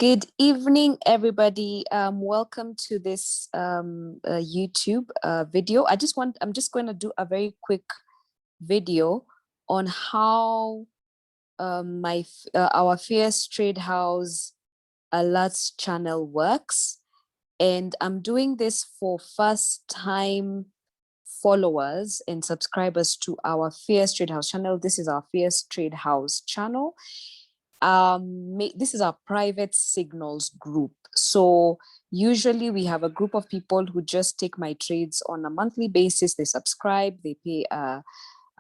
Good evening, everybody. Welcome to this YouTube video. I'm just going to do a very quick video on how our Fierrrce Trade House alerts channel works. And I'm doing this for first time followers and subscribers to our Fierrrce Trade House channel. This is our Fierrrce Trade House channel. This is our private signals group. So usually we have a group of people who just take my trades on a monthly basis. They subscribe, they pay an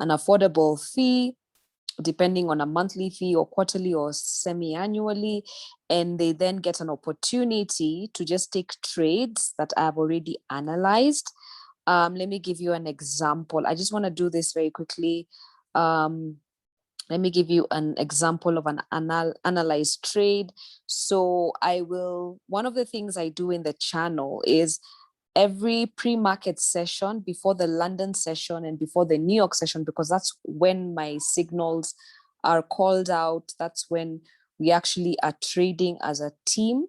affordable fee, depending on a monthly fee or quarterly or semi-annually. And they then get an opportunity to just take trades that I've already analyzed. Let me give you an example. I just want to do this very quickly. Let me give you an example of an analyzed trade. So one of the things I do in the channel is every pre-market session before the London session and before the New York session, because that's when my signals are called out. That's when we actually are trading as a team.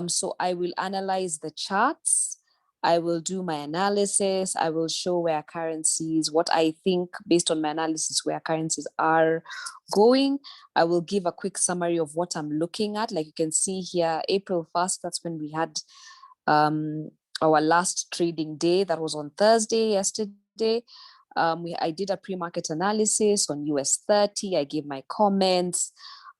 So I will analyze the charts. I will do my analysis. I will show where currencies, what I think based on my analysis, where currencies are going. I will give a quick summary of what I'm looking at. Like you can see here, April 1st, that's when we had our last trading day. That was on Thursday, yesterday. I did a pre-market analysis on US 30. I gave my comments.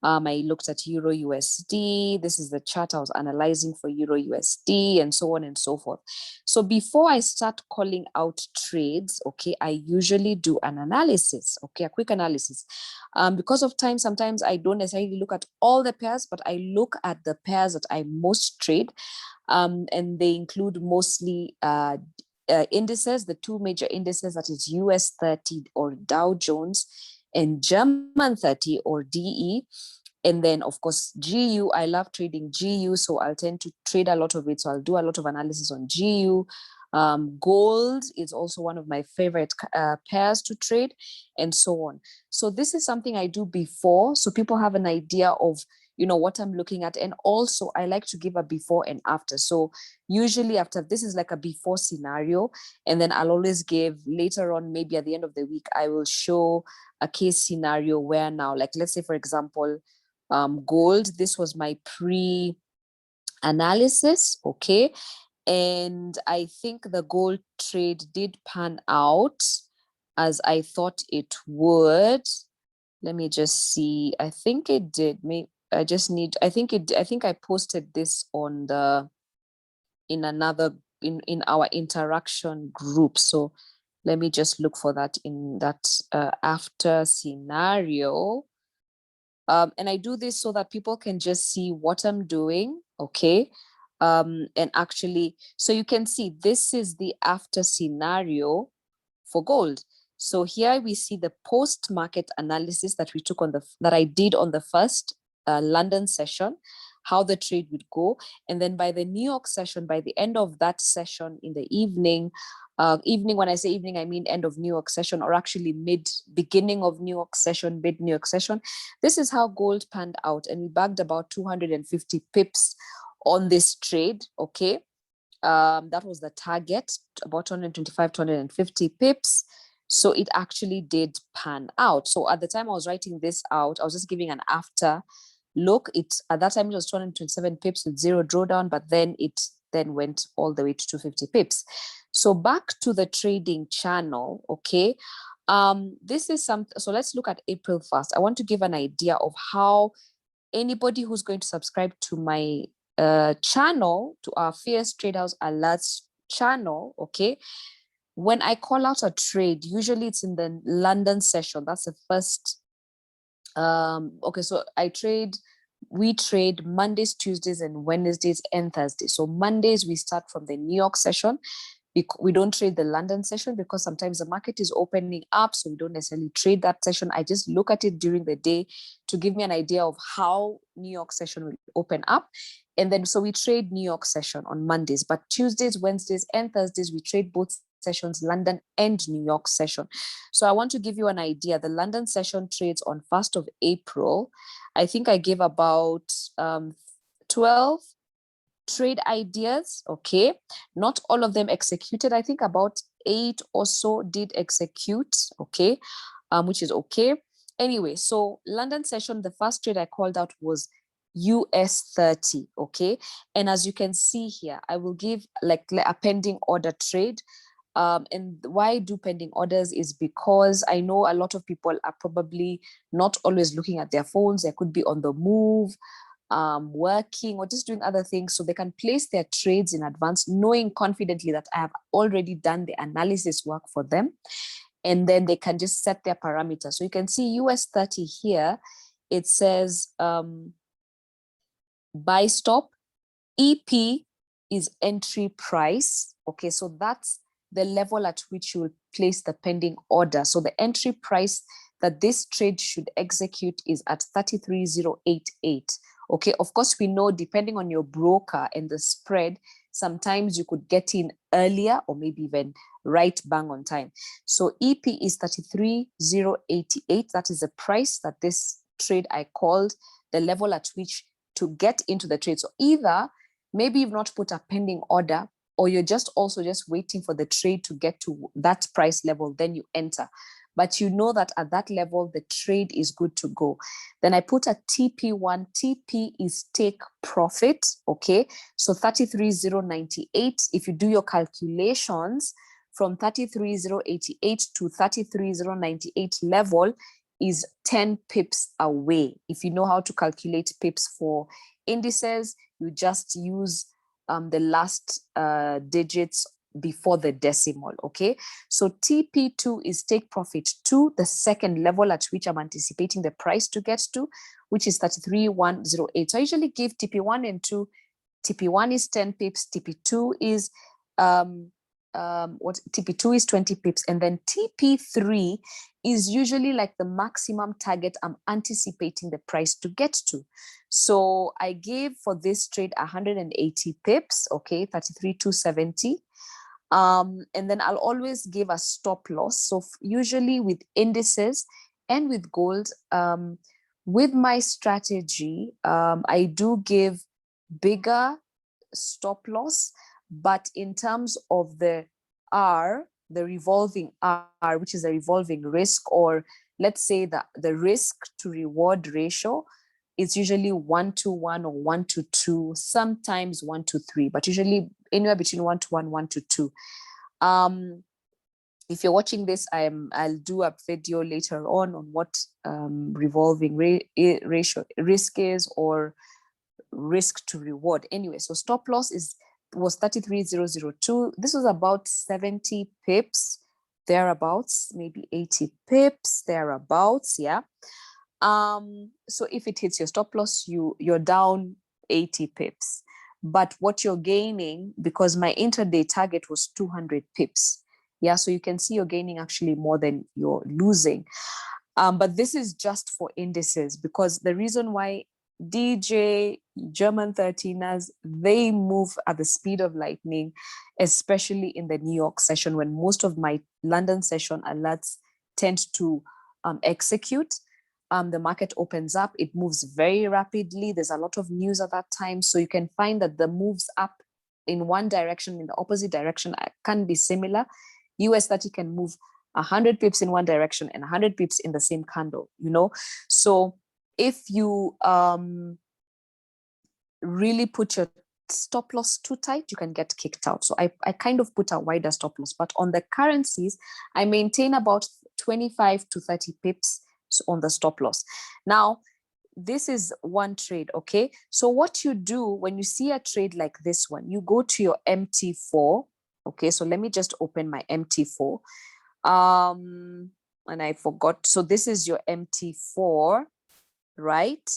I looked at Euro USD. This is the chart I was analyzing for Euro USD and so on and so forth. So before I start calling out trades, okay, I usually do an analysis, okay, a quick analysis. Because of time, sometimes I don't necessarily look at all the pairs, but I look at the pairs that I most trade. And they include mostly indices, the two major indices, that is US 30 or Dow Jones and German 30 or DE. And then, of course, GU. I love trading GU, so I'll tend to trade a lot of it. So I'll do a lot of analysis on GU. Gold is also one of my favorite pairs to trade, and so on. So this is something I do before, so people have an idea of what I'm looking at. And also I like to give a before and after. So usually after this is like a before scenario, and then I'll always give later on, maybe at the end of the week, I will show a case scenario where now, like let's say for example, gold, this was my pre-analysis, okay, and I think the gold trade did pan out as I thought it would. Let me just see. I think it did. I think I posted this on in our interaction group. So let me just look for that in that after scenario. And I do this so that people can just see what I'm doing, okay? And actually, so you can see this is the after scenario for gold. So here we see the post-market analysis that I did on the first London session, how the trade would go. And then by the New York session, by the end of that session in the evening, when I say evening, I mean end of New York session, or actually beginning of New York session, mid New York session. This is how gold panned out, and we bagged about 250 pips on this trade, okay? That was the target, about 225, 250 pips. So it actually did pan out. So at the time I was writing this out, I was just giving an after look. At that time it was 227 pips with zero drawdown, but then it went all the way to 250 pips. So back to the trading channel, okay? This is so let's look at April 1st. I want to give an idea of how anybody who's going to subscribe to my channel, to our Fierrrce Trade House Alerts channel, okay? When I call out a trade, usually it's in the London session. That's the first. Okay, so we trade Mondays, Tuesdays, and Wednesdays and Thursdays. So Mondays, we start from the New York session. We don't trade the London session because sometimes the market is opening up, so we don't necessarily trade that session. I just look at it during the day to give me an idea of how New York session will open up. And then, so we trade New York session on Mondays, but Tuesdays, Wednesdays, and Thursdays, we trade both sessions, London and New York session. So I want to give you an idea. The London session trades on 1st of April. I think I gave about 12 trade ideas, okay? Not all of them executed. I think about 8 or so did execute, okay? Which is okay. Anyway, so London session, the first trade I called out was US 30, okay? And as you can see here, I will give like a pending order trade. And why I do pending orders is because I know a lot of people are probably not always looking at their phones. They could be on the move, working, or just doing other things. So they can place their trades in advance, knowing confidently that I have already done the analysis work for them. And then they can just set their parameters. So you can see US 30 here. It says buy stop. EP is entry price. Okay, so that's the level at which you will place the pending order. So the entry price that this trade should execute is at 33,088. Okay, of course, we know depending on your broker and the spread, sometimes you could get in earlier or maybe even right bang on time. So EP is 33,088. That is the price that this trade I called, the level at which to get into the trade. So either maybe you've not put a pending order, or you're just waiting for the trade to get to that price level, then you enter. But you know that at that level, the trade is good to go. Then I put a TP1. TP is take profit, okay? So 33,098, if you do your calculations, from 33,088 to 33,098 level is 10 pips away. If you know how to calculate pips for indices, you just use the last digits before the decimal, okay? So TP2 is take profit 2, the second level at which I'm anticipating the price to get to, which is 33,108. So I usually give TP1 and 2. TP1 is 10 pips, TP2 is TP2 is 20 pips, and then TP3 is usually like the maximum target I'm anticipating the price to get to. So I gave for this trade 180 pips, okay, 33,270. And then I'll always give a stop loss. So usually with indices and with gold, with my strategy, I do give bigger stop loss, but in terms of the R, the revolving R, which is a revolving risk, or let's say the risk to reward ratio, it's usually 1-1 or 1-2, sometimes 1-3, but usually anywhere between 1-1, 1-2. If you're watching this, I'll do a video later on what revolving ratio risk is, or risk to reward. Anyway, so stop loss was 33,002. This was about 70 pips, thereabouts, maybe 80 pips, thereabouts, yeah. So if it hits your stop loss, you're down 80 pips. But what you're gaining, because my intraday target was 200 pips, yeah, so you can see you're gaining actually more than you're losing. But this is just for indices, because the reason why DJ, German 13ers, they move at the speed of lightning, especially in the New York session, when most of my London session alerts tend to execute. The market opens up, it moves very rapidly. There's a lot of news at that time. So you can find that the moves up in one direction, in the opposite direction, can be similar. US 30 can move 100 pips in one direction and 100 pips in the same candle, you know? So if you really put your stop loss too tight, you can get kicked out. So I kind of put a wider stop loss, but on the currencies, I maintain about 25 to 30 pips on the stop loss. Now, this is one trade, okay? So what you do when you see a trade like this one, you go to your MT4, okay? So let me just open my MT4. And I forgot. So this is your MT4, right?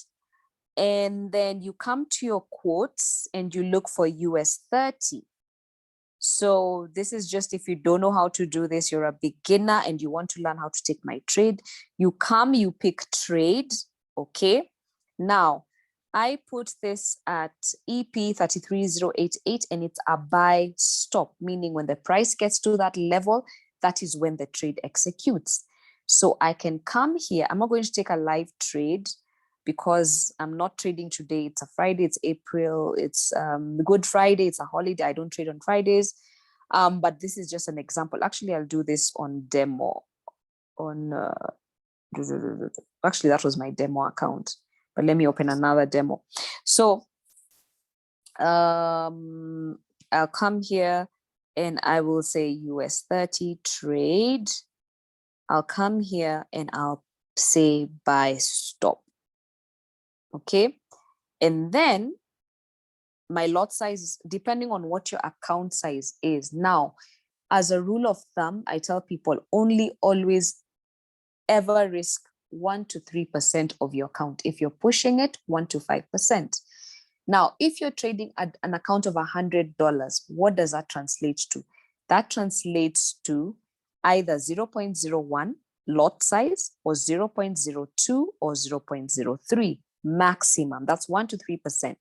And then you come to your quotes and you look for US 30. So this is just, if you don't know how to do this, you're a beginner and you want to learn how to take my trade, you come, you pick trade, okay? Now, I put this at EP 33,088 and it's a buy stop, meaning when the price gets to that level, that is when the trade executes. So I can come here. I'm not going to take a live trade because I'm not trading today. It's a Friday, it's April, it's Good Friday, it's a holiday. I don't trade on Fridays. But this is just an example. Actually, I'll do this on demo. Actually, that was my demo account. But let me open another demo. So I'll come here and I will say US 30 trade. I'll come here and I'll say buy stop. Okay. And then my lot size, depending on what your account size is. Now, as a rule of thumb, I tell people only always ever risk 1 to 3% of your account. If you're pushing it, 1 to 5%. Now, if you're trading at an account of $100, what does that translate to? That translates to either 0.01 lot size or 0.02 or 0.03 maximum. That's 1 to 3%.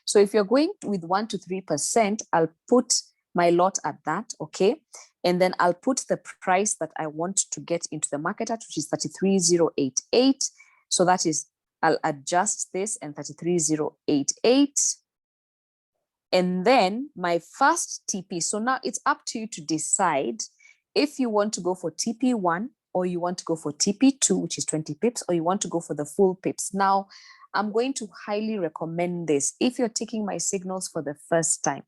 So if you're going with 1 to 3%, I'll put my lot at that, okay? And then I'll put the price that I want to get into the market at, which is 33,088. So that is, I'll adjust this and 33,088. And then my first TP. So now it's up to you to decide if you want to go for TP1 or you want to go for TP2, which is 20 pips, or you want to go for the full pips. Now, I'm going to highly recommend this if you're taking my signals for the first time.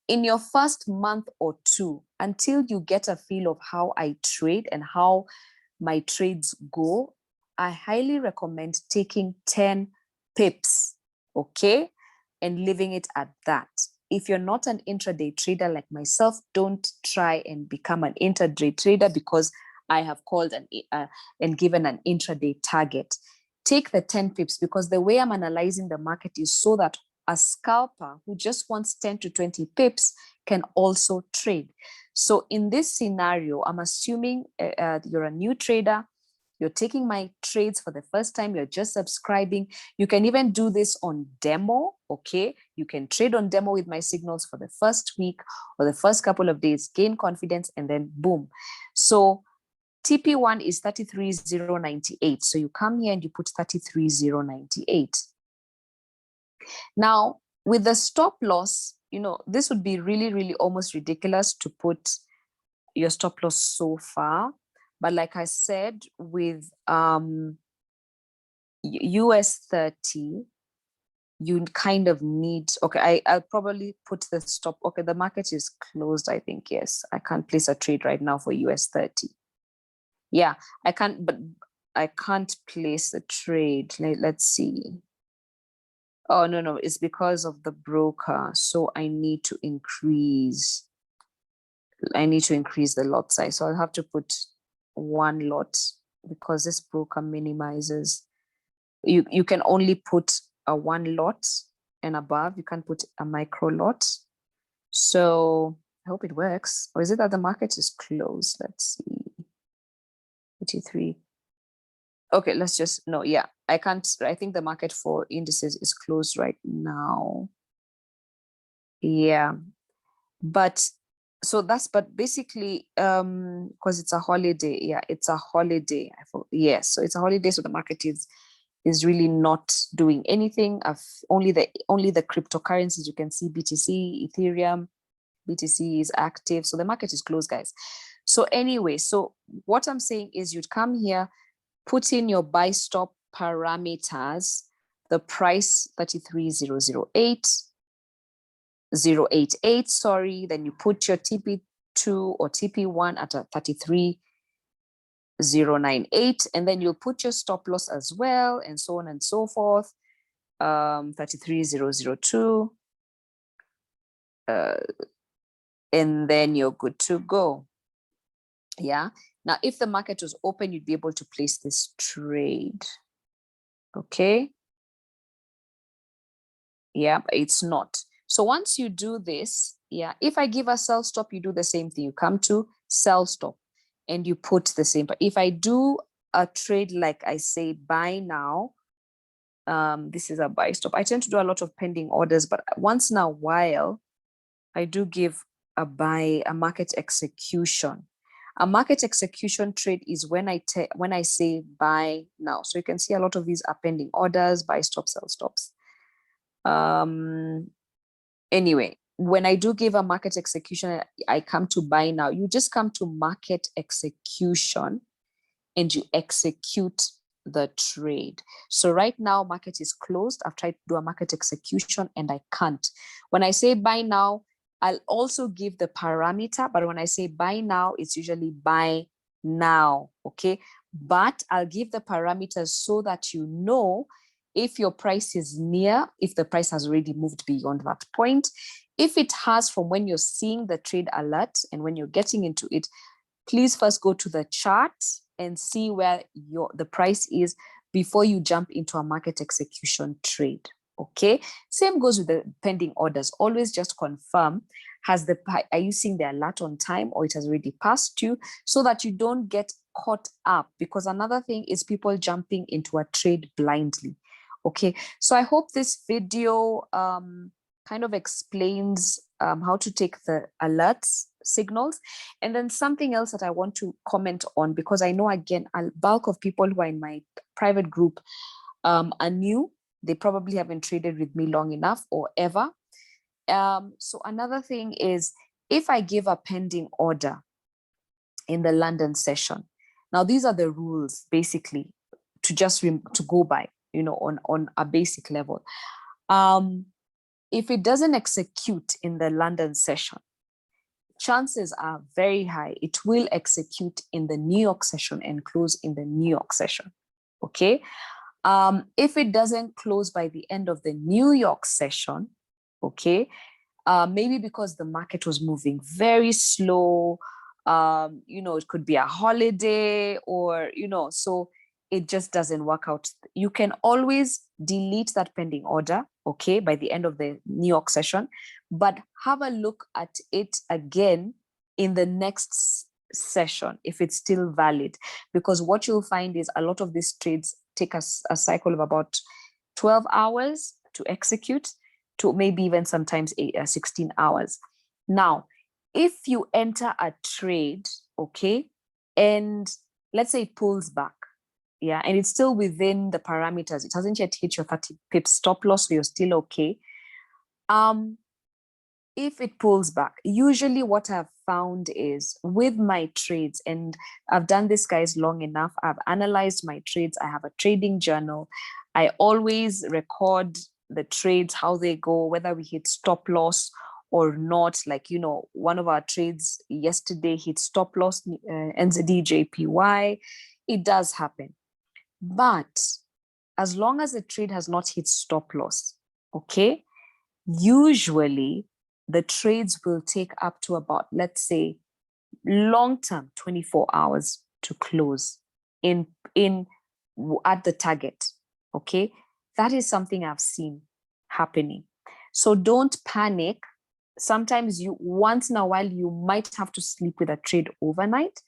In your first month or two, until you get a feel of how I trade and how my trades go, I highly recommend taking 10 pips, okay? And leaving it at that. If you're not an intraday trader like myself, don't try and become an intraday trader because I have called and given an intraday target. Take the 10 pips because the way I'm analyzing the market is so that a scalper who just wants 10 to 20 pips can also trade. So in this scenario, I'm assuming you're a new trader, you're taking my trades for the first time, you're just subscribing. You can even do this on demo, okay? You can trade on demo with my signals for the first week or the first couple of days, gain confidence, and then boom. So TP1 is 33,098. So you come here and you put 33,098. Now, with the stop loss, you know, this would be really, really almost ridiculous to put your stop loss so far. But like I said, with US 30, you kind of need, okay, I'll probably put the stop. Okay, the market is closed, I think, yes. I can't place a trade right now for US 30. Yeah, I can't, but I can't place a trade. Let's see. Oh, no, it's because of the broker. So I need to increase the lot size. So I'll have to put one lot because this broker minimizes. You can only put a one lot and above. You can't put a micro lot. So I hope it works. Or is it that the market is closed? Let's see. 83. Okay, let's just, no, yeah, I can't, I think the market for indices is closed right now. Yeah, but so that's, but basically, because it's a holiday, yeah, it's a holiday. Yes, so it's a holiday, so the market is really not doing anything. Only the cryptocurrencies, you can see BTC, Ethereum, BTC is active, so the market is closed, guys. So anyway, so what I'm saying is you'd come here, put in your buy stop parameters, the price 33,008, 088, sorry, then you put your TP2 or TP1 at a 33,098, and then you'll put your stop loss as well, and so on and so forth. 33,002, and then you're good to go. Yeah. Now, if the market was open, you'd be able to place this trade. Okay. Yeah, but it's not. So once you do this, yeah, if I give a sell stop, you do the same thing. You come to sell stop and you put the same. But if I do a trade, like I say, buy now, this is a buy stop. I tend to do a lot of pending orders, but once in a while, I do give a buy, a market execution. A market execution trade is when I say buy now. So you can see a lot of these are pending orders, buy, stop, sell, stops. Anyway, when I do give a market execution, I come to buy now. You just come to market execution and you execute the trade. So right now, market is closed. I've tried to do a market execution and I can't. When I say buy now, I'll also give the parameter, but when I say buy now, it's usually buy now, okay? But I'll give the parameters so that you know if your price is near, if the price has already moved beyond that point. If it has from when you're seeing the trade alert and when you're getting into it, please first go to the chart and see where the price is before you jump into a market execution trade. Okay, same goes with the pending orders. Always just confirm, are you seeing the alert on time or it has already passed you, so that you don't get caught up, because another thing is people jumping into a trade blindly. Okay, so I hope this video kind of explains how to take the alerts signals. And then something else that I want to comment on, because I know, again, a bulk of people who are in my private group are new. They probably haven't traded with me long enough or ever. So another thing is, if I give a pending order in the London session, now these are the rules basically to just to go by, on a basic level. If it doesn't execute in the London session, chances are very high it will execute in the New York session and close in the New York session. Okay. If it doesn't close by the end of the New York session, okay, maybe because the market was moving very slow, it could be a holiday or, so it just doesn't work out. You can always delete that pending order, okay, by the end of the New York session, but have a look at it again in the next session if it's still valid, because what you'll find is a lot of these trades take us a cycle of about 12 hours to execute, to maybe even sometimes 16 hours. Now, if you enter a trade, okay, and let's say it pulls back, yeah, and it's still within the parameters, it hasn't yet hit your 30 pips stop loss, so you're still okay. If it pulls back, usually what I've found is with my trades, and I've done this, guys, long enough, I've analyzed my trades, I have a trading journal, I always record the trades, how they go, whether we hit stop loss or not. Like, one of our trades yesterday hit stop loss, NZD-JPY. It does happen. But as long as the trade has not hit stop loss, okay, usually the trades will take up to about, let's say, long-term 24 hours to close at the target. Okay, that is something I've seen happening. So don't panic. Sometimes once in a while, you might have to sleep with a trade overnight.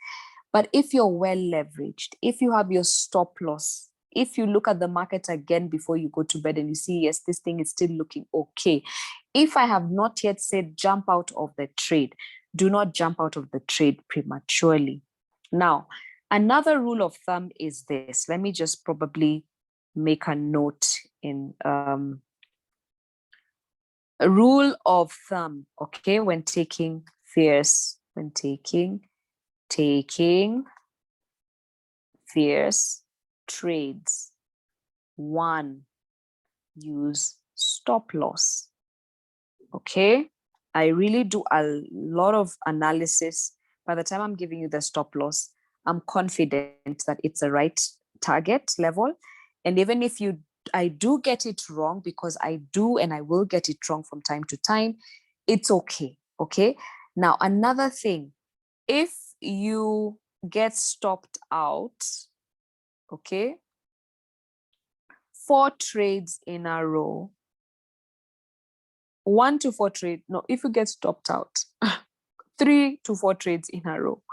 But if you're well leveraged, if you have your stop loss, if you look at the market again before you go to bed and you see, yes, this thing is still looking okay. If I have not yet said jump out of the trade, do not jump out of the trade prematurely. Now, another rule of thumb is this. Let me just probably make a note in a rule of thumb, okay, when taking Fierrrce, taking Fierrrce trades. 1, use stop loss. Okay, I really do a lot of analysis. By the time I'm giving you the stop loss, I'm confident that it's the right target level. And even if I do get it wrong, because I do and I will get it wrong from time to time, it's okay. Okay. Now, another thing, if you get stopped out, okay, 4 trades in a row, 1 to 4 trades, no, if you get stopped out, 3 to 4 trades in a row,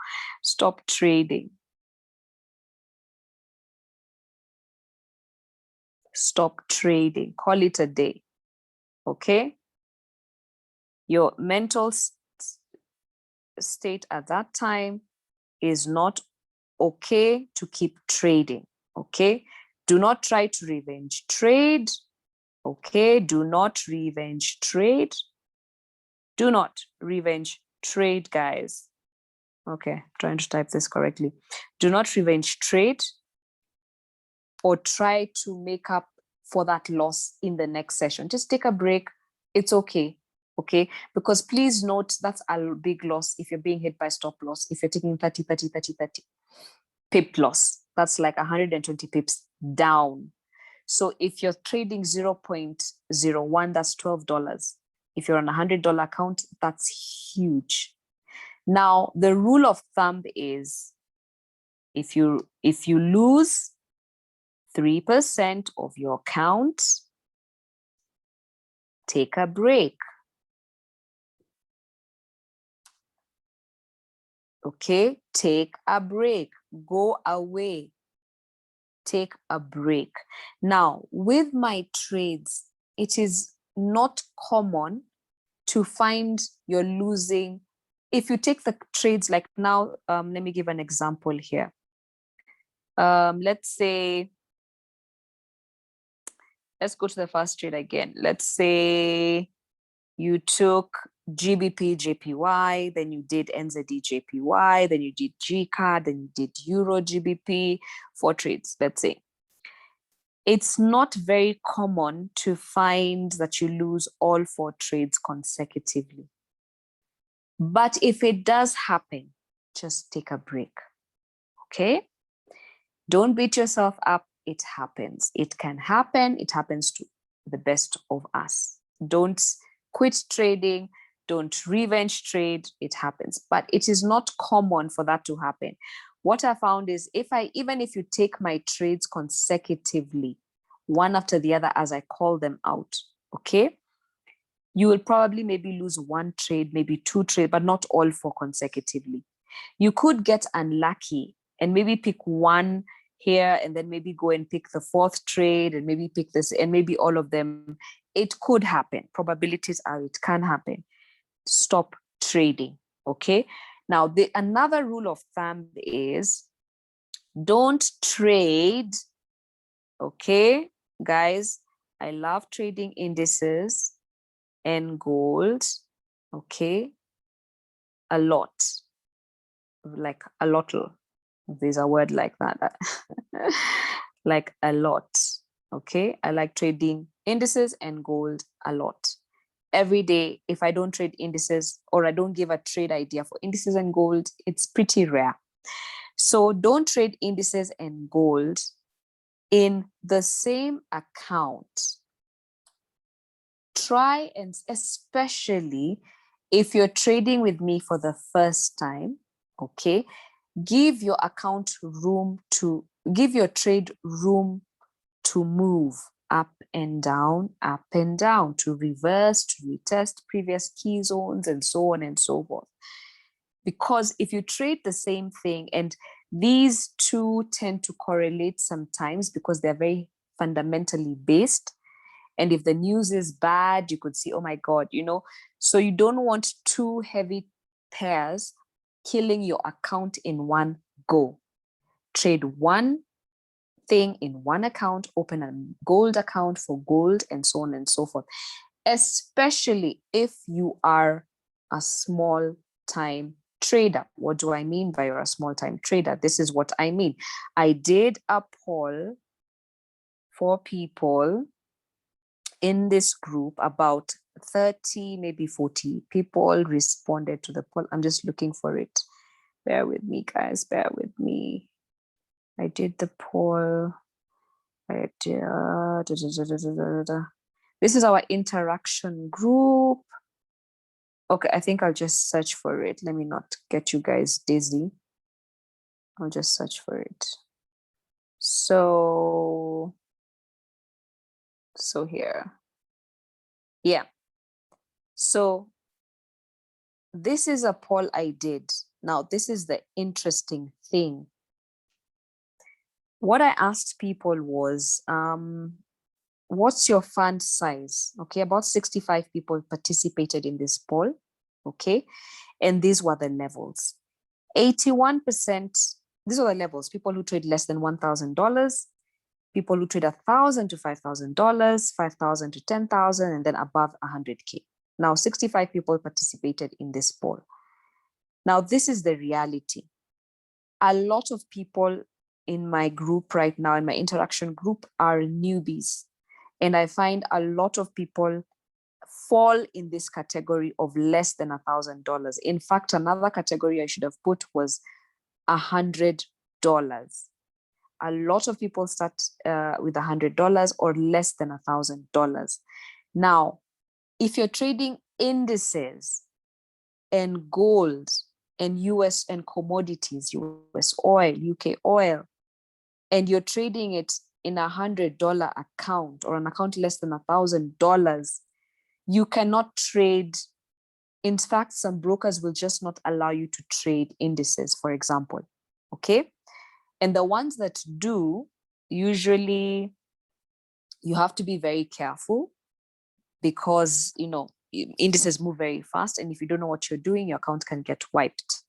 stop trading. Stop trading. Call it a day. Okay? Your mental state at that time is not okay to keep trading. Okay, do not try to revenge trade. Okay, do not revenge trade. Do not revenge trade, guys. Okay, trying to type this correctly. Do not revenge trade or try to make up for that loss in the next session. Just take a break. It's okay. Okay, because please note that's a big loss if you're being hit by stop loss. If you're taking 30 pip loss, that's like 120 pips down. So if you're trading 0.01, that's $12. If you're on a $100 account, that's huge. Now, the rule of thumb is if you lose 3% of your account, take a break. Okay, take a break. Go away. Take a break. Now, with my trades, it is not common to find you're losing. If you take the trades like now, let me give an example here. Let's say, let's go to the first trade again. Let's say you took GBP JPY, then you did NZD JPY, then you did GCAD, then you did Euro GBP, 4 trades, let's say. It's not very common to find that you lose all 4 trades consecutively. But if it does happen, just take a break. Okay? Don't beat yourself up. It happens. It can happen. It happens to the best of us. Don't quit trading. Don't revenge trade. It happens. But it is not common for that to happen. What I found is even if you take my trades consecutively, one after the other as I call them out, okay, you will probably maybe lose 1 trade, maybe 2 trades, but not all 4 consecutively. You could get unlucky and maybe pick 1 here and then maybe go and pick the 4th trade and maybe pick this and maybe all of them. It could happen. Probabilities are it can happen. Stop trading. Okay. Now, another rule of thumb is don't trade. Okay, guys, I love trading indices and gold. Okay, a lot, like a lotl. There's a word like that. Like a lot. Okay, I like trading indices and gold a lot. Every day, if I don't trade indices or I don't give a trade idea for indices and gold, it's pretty rare. So don't trade indices and gold in the same account. Try, and especially if you're trading with me for the first time, okay, give your trade room to move up and down, to reverse, to retest previous key zones, and so on and so forth. Because if you trade the same thing, and these two tend to correlate sometimes because they're very fundamentally based. And if the news is bad, you could see, oh my God, so you don't want 2 heavy pairs killing your account in one go. Trade one thing in one account, open a gold account for gold, and so on and so forth. Especially if you are a small time trader. What do I mean by you're a small time trader? This is what I mean. I did a poll for people in this group. About 30, maybe 40 people responded to the poll. I'm just looking for it. Bear with me, guys. Bear with me. I did the poll. This is our interaction group. Okay, I think I'll just search for it. Let me not get you guys dizzy. I'll just search for it. So here. Yeah. So this is a poll I did. Now, this is the interesting thing. What I asked people was, what's your fund size? Okay, about 65 people participated in this poll. Okay, and these were the levels. 81%, these are the levels, people who trade less than $1,000, people who trade $1,000 to $5,000, 5,000 to 10,000, and then above 100K. Now, 65 people participated in this poll. Now, this is the reality. A lot of people in my group right now, in my interaction group, are newbies. And I find a lot of people fall in this category of less than $1,000. In fact, another category I should have put was $100. A lot of people start with $100 or less than $1,000. Now, if you're trading indices and gold and US and commodities, US oil, UK oil, and you're trading it in $100 account or an account less than $1,000, you cannot trade. In fact, some brokers will just not allow you to trade indices, for example. Okay. And the ones that do, usually you have to be very careful because, you know, indices move very fast. And if you don't know what you're doing, your account can get wiped.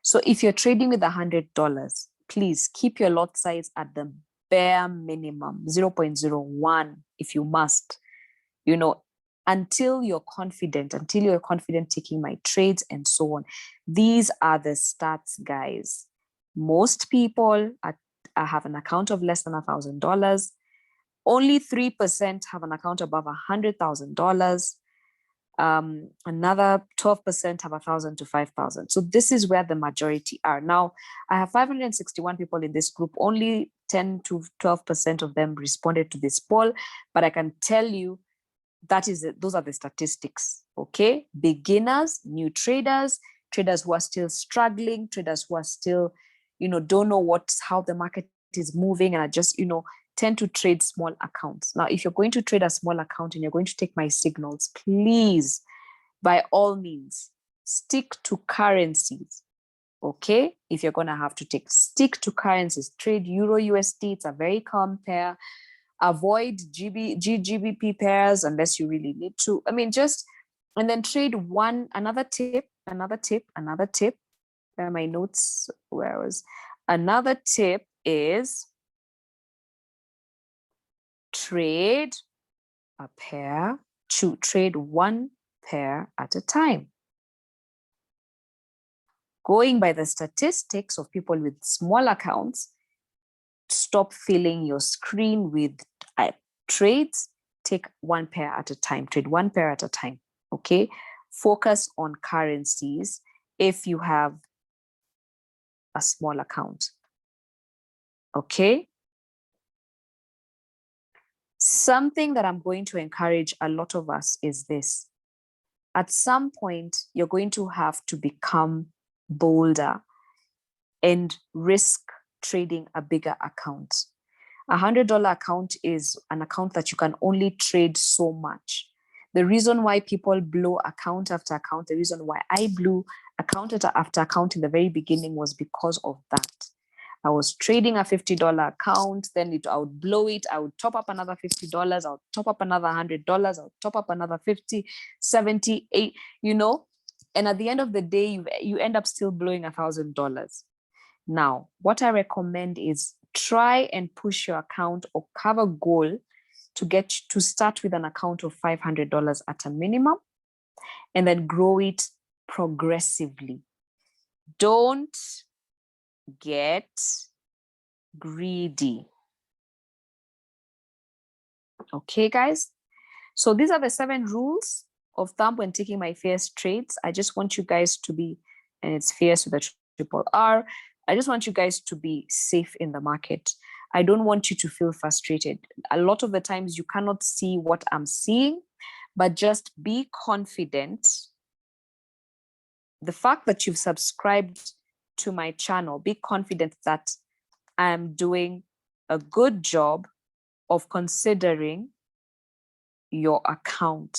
So if you're trading with $100, please keep your lot size at the bare minimum, 0.01 if you must, you know, until you're confident taking my trades and so on. These are the stats, guys. Most people have an account of less than $1,000. Only 3% have an account above $100,000. Another 12% have 1,000 to 5,000. So this is where the majority are. Now, I have 561 people in this group. Only 10 to 12% of them responded to this poll, but I can tell you those are the statistics. Okay, beginners, new traders, traders who are still struggling, traders who are still, you know, don't know how the market is moving, and are just, you know, tend to trade small accounts. Now, if you're going to trade a small account and you're going to take my signals, please, by all means, stick to currencies. Okay, if you're going to have to stick to currencies, trade Euro USD. It's a very calm pair. Avoid GBP pairs unless you really need to. I mean, and then trade another tip. My notes, where was another tip is trade a pair, to trade one pair at a time. Going by the statistics of people with small accounts, stop filling your screen with trades. Take one pair at a time, trade one pair at a time. Okay, focus on currencies if you have a small account. Okay, something that I'm going to encourage a lot of us is this. At some point, you're going to have to become bolder and risk trading a bigger account. $100 account is an account that you can only trade so much. The reason why people blow account after account, the reason why I blew account after account in the very beginning was because of that. I was trading a $50 account, then I would blow it. I would top up another $50. I would top up another $100. I would top up another 50, 70, 8, you know, and at the end of the day, you end up still blowing $1,000. Now, what I recommend is try and push your account or have a goal to start with an account of $500 at a minimum, and then grow it progressively. Don't get greedy. Okay, guys? So these are the 7 rules of thumb when taking my Fierrrce trades. I just want you guys to be, and it's Fierrrce with a triple R. I just want you guys to be safe in the market. I don't want you to feel frustrated. A lot of the times you cannot see what I'm seeing, but just be confident. The fact that you've subscribed to my channel, be confident that I'm doing a good job of considering your account.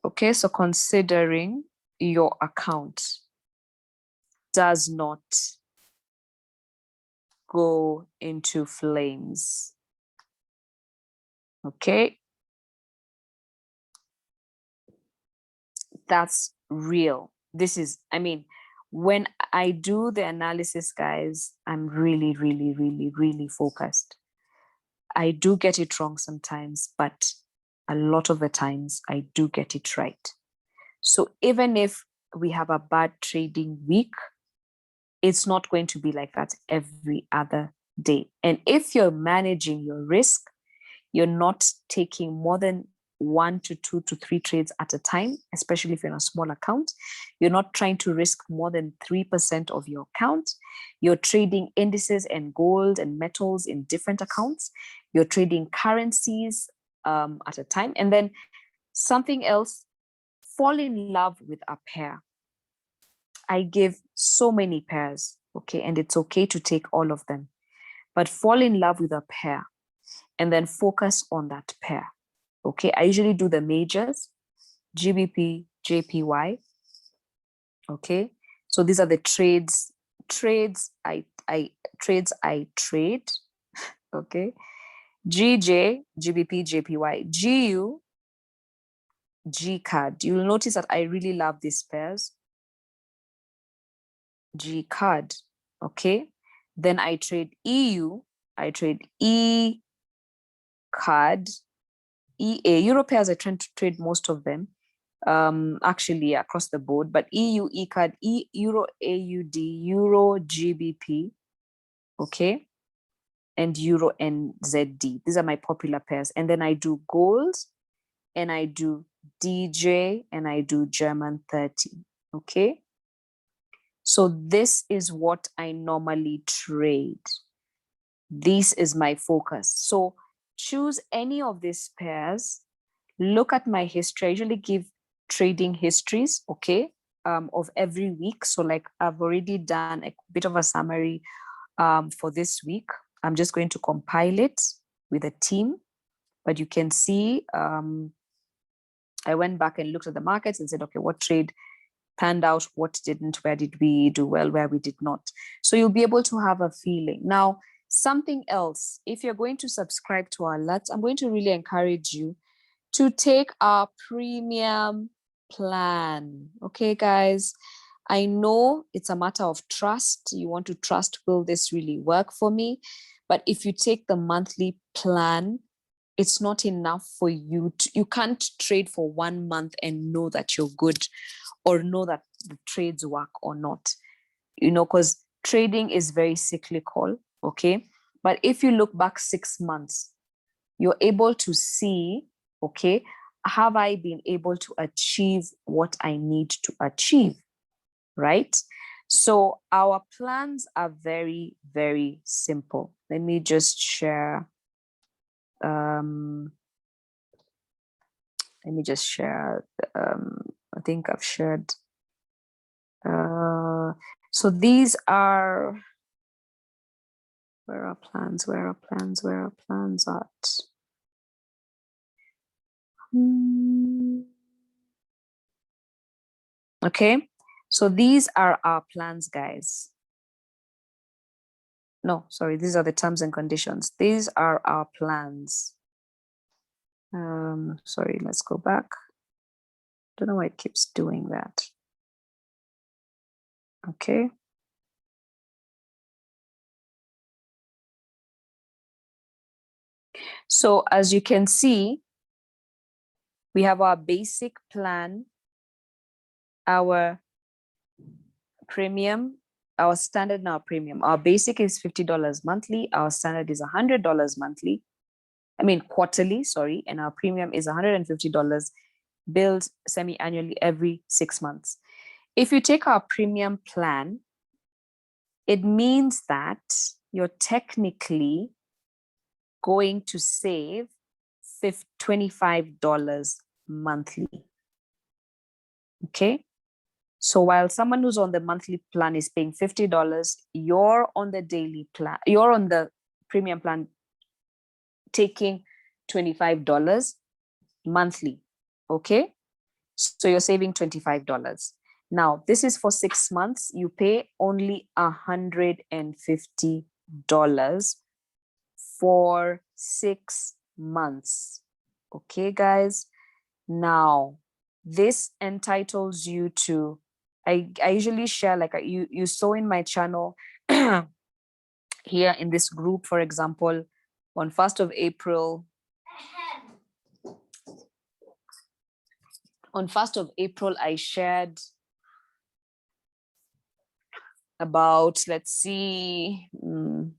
Okay, so considering your account does not go into flames. Okay, that's real. I mean, when I do the analysis, guys, I'm really, really, really, really focused. I do get it wrong sometimes, but a lot of the times I do get it right. So even if we have a bad trading week, it's not going to be like that every other day. And if you're managing your risk, you're not taking more than 1 to 2 to 3 trades at a time, especially if you're in a small account. You're not trying to risk more than 3% of your account. You're trading indices and gold and metals in different accounts. You're trading currencies at a time. And then something else, fall in love with a pair. I give so many pairs, okay? And it's okay to take all of them, but fall in love with a pair and then focus on that pair. Okay, I usually do the majors, GBP, JPY. Okay, so these are the trades I trade. Okay, GJ, GBP, JPY, GU, G card. You'll notice that I really love these pairs. G card. Okay, then I trade EU, I trade E card, EA. Euro pairs I tend to trade most of them, actually across the board, but EU, ECAD, Euro AUD, Euro GBP, okay, and Euro NZD. These are my popular pairs. And then I do gold, and I do DJ, and I do German 30, okay? So this is what I normally trade. This is my focus. So choose any of these pairs, look at my history. I usually give trading histories, okay, of every week. So like I've already done a bit of a summary for this week. I'm just going to compile it with a team, but you can see I went back and looked at the markets and said, okay, what trade panned out, what didn't, where did we do well, where we did not. So you'll be able to have a feeling. Now, something else, if you're going to subscribe to our alerts, I'm going to really encourage you to take our premium plan. Okay, guys, I know it's a matter of trust. You want to trust, will this really work for me? But if you take the monthly plan, it's not enough for you to, you can't trade for 1 month and know that you're good or know that the trades work or not, because trading is very cyclical, okay? But if you look back 6 months, you're able to see, okay, have I been able to achieve what I need to achieve, right? So our plans are very, very simple. Let me just share. Let me just share. I think I've shared. So these are, where are plans? Where are plans? Where are plans at? Okay, so these are our plans, guys. No, sorry, these are the terms and conditions. These are our plans. Sorry, let's go back. Don't know why it keeps doing that. Okay. So as you can see, we have our basic plan, our premium, our standard and our premium. Our basic is $50 monthly. Our standard is $100 monthly. I mean, quarterly, sorry. And our premium is $150 billed semi-annually every 6 months. If you take our premium plan, it means that you're technically going to save $25 monthly. Okay. So while someone who's on the monthly plan is paying $50, you're on the daily plan, you're on the premium plan taking $25 monthly. Okay. So you're saving $25. Now, this is for 6 months. You pay only $150 for 6 months. Okay, guys. Now, this entitles you to I usually share, like you saw in my channel here in this group, for example, on 1st of April. On 1st of April, I shared about, let's see, on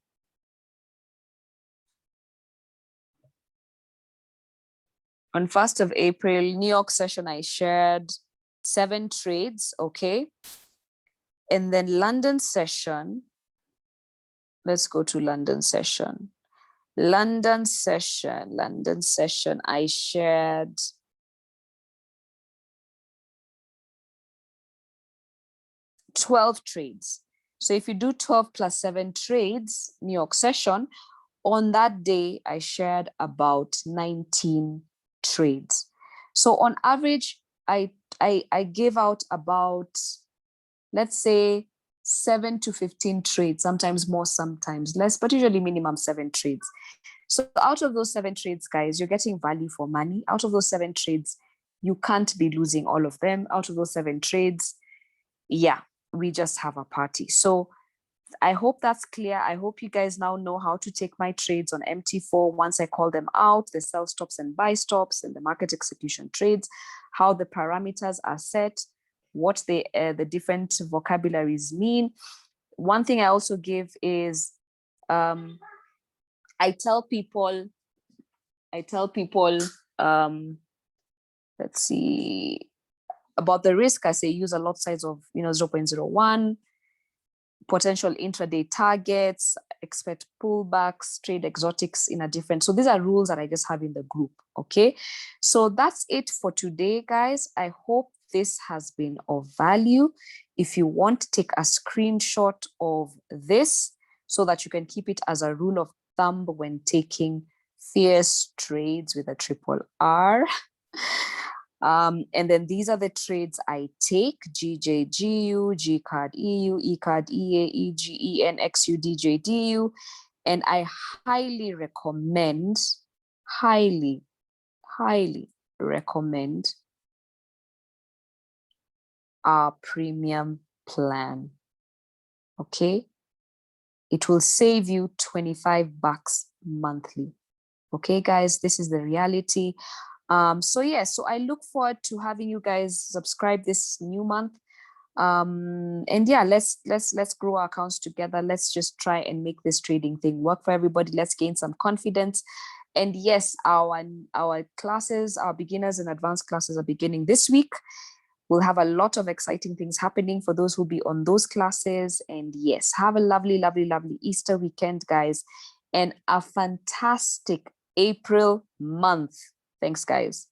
1st of April, New York session, I shared 7 trades, okay? And then London session, let's go to London session. London session, I shared 12 trades. So if you do 12 plus 7 trades, New York session, on that day, I shared about 19 trades. So on average, I gave out about, let's say, 7 to 15 trades, sometimes more, sometimes less, but usually minimum 7 trades. So out of those 7 trades, guys, you're getting value for money. Out of those 7 trades, you can't be losing all of them. Out of those 7 trades, yeah, we just have a party. So I hope that's clear. I hope you guys now know how to take my trades on MT4 once I call them out, the sell stops and buy stops and the market execution trades, how the parameters are set, what the different vocabularies mean. One thing I also give is I tell people, let's see, about the risk. I say use a lot size of 0.01, potential intraday targets, expect pullbacks, trade exotics in a different. So these are rules that I just have in the group. Okay, so that's it for today, guys. I hope this has been of value. If you want, take a screenshot of this so that you can keep it as a rule of thumb when taking Fierrrce trades with a triple R. And then these are the trades I take: GJGU, GCAD EU, ECAD EA, EGEN, XU, DJDU. And I highly recommend, highly recommend our premium plan. Okay, it will save you $25 monthly. Okay, guys, this is the reality. So yeah, so I look forward to having you guys subscribe this new month. And yeah, let's grow our accounts together. Let's just try and make this trading thing work for everybody. Let's gain some confidence. And yes, our classes, our beginners and advanced classes are beginning this week. We'll have a lot of exciting things happening for those who'll be on those classes. And yes, have a lovely Easter weekend, guys, and a fantastic April month. Thanks, guys.